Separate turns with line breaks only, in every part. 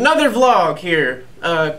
Another vlog here.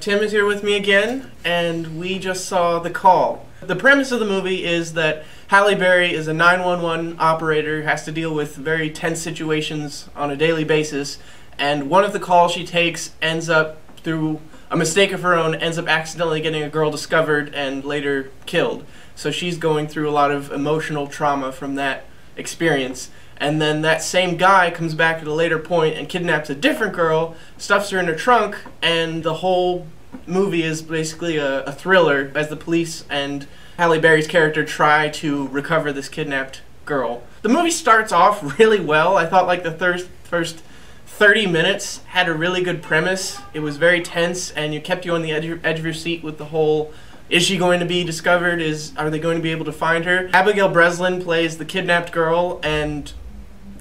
Tim is here with me again, and we just saw The Call. The premise of the movie is that Halle Berry is a 911 operator, has to deal with very tense situations on a daily basis, and one of the calls she takes ends up, through a mistake of her own, ends up accidentally getting a girl discovered and later killed. So she's going through a lot of emotional trauma from that experience. And then that same guy comes back at a later point and kidnaps a different girl, stuffs her in a trunk, and the whole movie is basically a thriller as the police and Halle Berry's character try to recover this kidnapped girl. The movie starts off really well. I thought like the first 30 minutes had a really good premise. It was very tense and you kept you on the edge of your seat with the whole, is she going to be discovered? Are they going to be able to find her? Abigail Breslin plays the kidnapped girl, and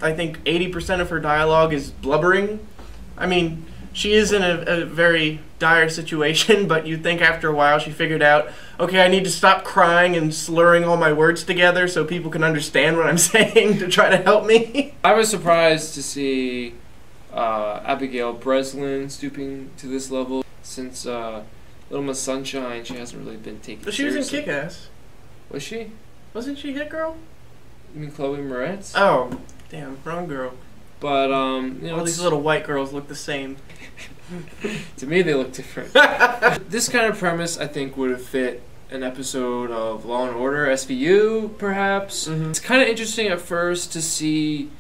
I think 80% of her dialogue is blubbering. I mean, she is in a very dire situation, but you'd think after a while she figured out, okay, I need to stop crying and slurring all my words together so people can understand what I'm saying to try to help me.
I was surprised to see Abigail Breslin stooping to this level. Since Little Miss Sunshine, she hasn't really been taken seriously.
But she was in Kick-Ass.
Was she?
Wasn't she Hit Girl?
You mean Chloe Moretz?
Oh, damn, wrong girl.
But, you know,
all these little white girls look the same.
To me, they look different. This kind of premise, I think, would have fit an episode of Law & Order, SVU, perhaps. Mm-hmm. It's kind of interesting at first to see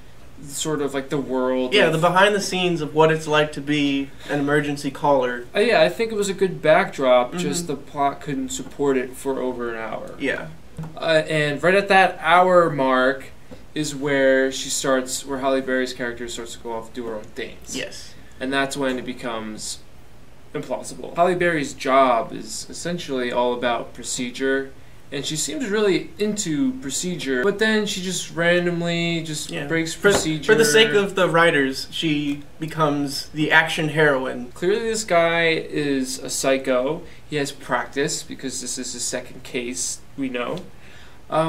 sort of like the world.
Yeah, the behind the scenes of what it's like to be an emergency caller.
Yeah, I think it was a good backdrop, just the plot couldn't support it for over an hour.
Yeah.
And right at that hour mark is where where Halle Berry's character starts to go off and do her own things.
Yes.
And that's when it becomes implausible. Halle Berry's job is essentially all about procedure, and she seems really into procedure, but then she just randomly breaks procedure.
For the sake of the writers, she becomes the action heroine.
Clearly this guy is a psycho. He has practice, because this is his second case, we know.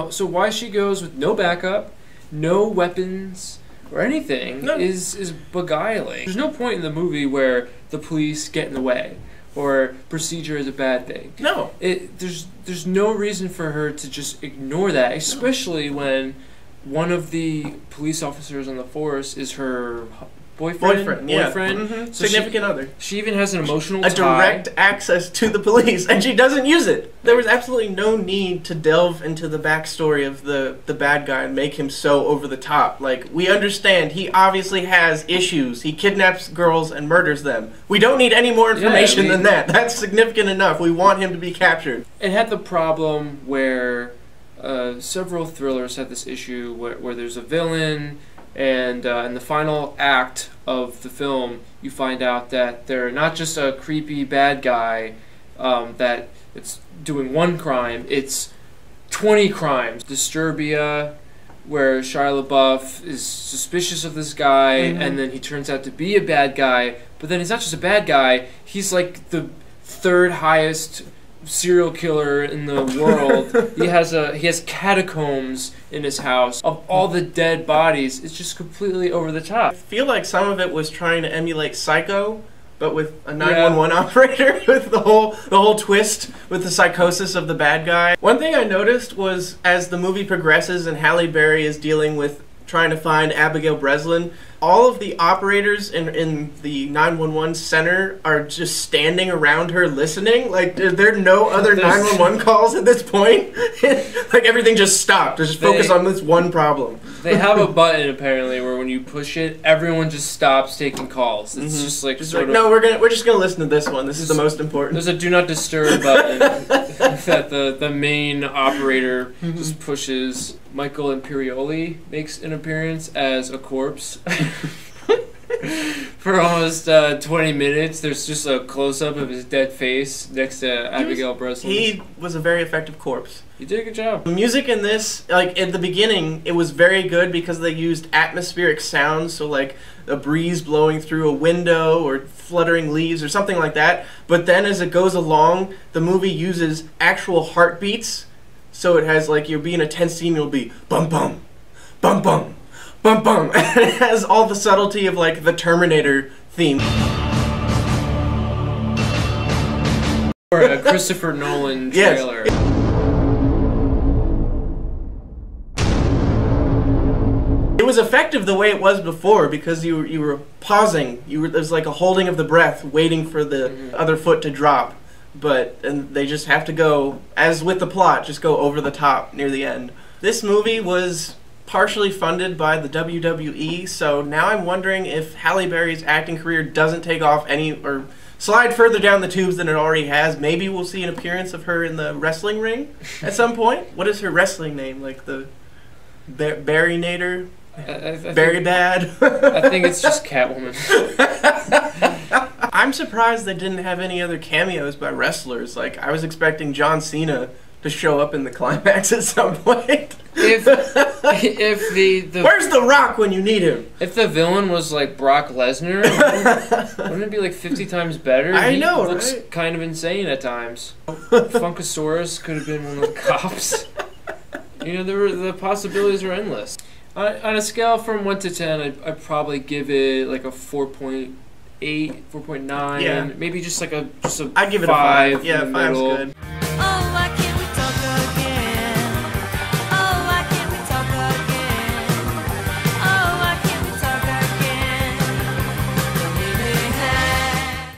So why she goes with no backup, no weapons, or anything is beguiling. There's no point in the movie where the police get in the way, or procedure is a bad thing.
No.
There's no reason for her to just ignore that, especially when one of the police officers on the force is her boyfriend.
Yeah. Mm-hmm.
So
significant other.
She even has an emotional tie.
Direct access to the police, and she doesn't use it. There was absolutely no need to delve into the backstory of the bad guy and make him so over the top. Like, we understand he obviously has issues. He kidnaps girls and murders them. We don't need any more information than that. That's significant enough. We want him to be captured.
It had the problem where several thrillers had this issue where there's a villain, and in the final act of the film, you find out that they're not just a creepy bad guy that it's doing one crime, it's 20 crimes. Disturbia, where Shia LaBeouf is suspicious of this guy, and then he turns out to be a bad guy, but then he's not just a bad guy, he's like the third highest serial killer in the world. he has catacombs in his house of all the dead bodies. It's just completely over the top.
I feel like some of it was trying to emulate Psycho, but with a 911 operator, with the whole twist with the psychosis of the bad guy. One thing I noticed was, as the movie progresses and Halle Berry is dealing with trying to find Abigail Breslin, all of the operators in the 911 center are just standing around her listening. Like, there are no other 911 calls at this point. Like, everything just stopped. Just focus on this one problem.
They have a button, apparently, where when you push it, everyone just stops taking calls. It's just like
no, we're just gonna listen to this one. This is the most important.
There's a do not disturb button that the main operator just pushes. Michael Imperioli makes an appearance as a corpse. For almost 20 minutes, there's just a close-up of his dead face next to Abigail Breslin.
He was a very effective corpse.
He did a good job.
The music in this, like, at the beginning, it was very good because they used atmospheric sounds, so like a breeze blowing through a window or fluttering leaves or something like that. But then as it goes along, the movie uses actual heartbeats. So it has, like, you'll be in a tense scene, you'll be bum bum, bum bum, bum bum. And it has all the subtlety of, like, the Terminator theme.
Or a Christopher Nolan trailer.
Yes. It was effective the way it was before because you were pausing. There's like a holding of the breath, waiting for the other foot to drop. And they just have to go, as with the plot, just go over the top near the end. This movie was partially funded by the WWE, so now I'm wondering if Halle Berry's acting career doesn't take off or slide further down the tubes than it already has. Maybe we'll see an appearance of her in the wrestling ring at some point. What is her wrestling name? Like the Barry-nator? Very bad.
I think it's just Catwoman.
I'm surprised they didn't have any other cameos by wrestlers. Like, I was expecting John Cena to show up in the climax at some point.
If the
Where's The Rock when you need him?
If the villain was like Brock Lesnar, wouldn't it be like 50 times better?
I know,
He looks
right?
kind of insane at times. Funkasaurus could have been one of the cops. You know, the possibilities are endless. On a scale from 1 to 10, I'd probably give it like a 4.8, 4.9.
Yeah.
Maybe just a
I'd give it a
5.
5. Yeah, 5's good.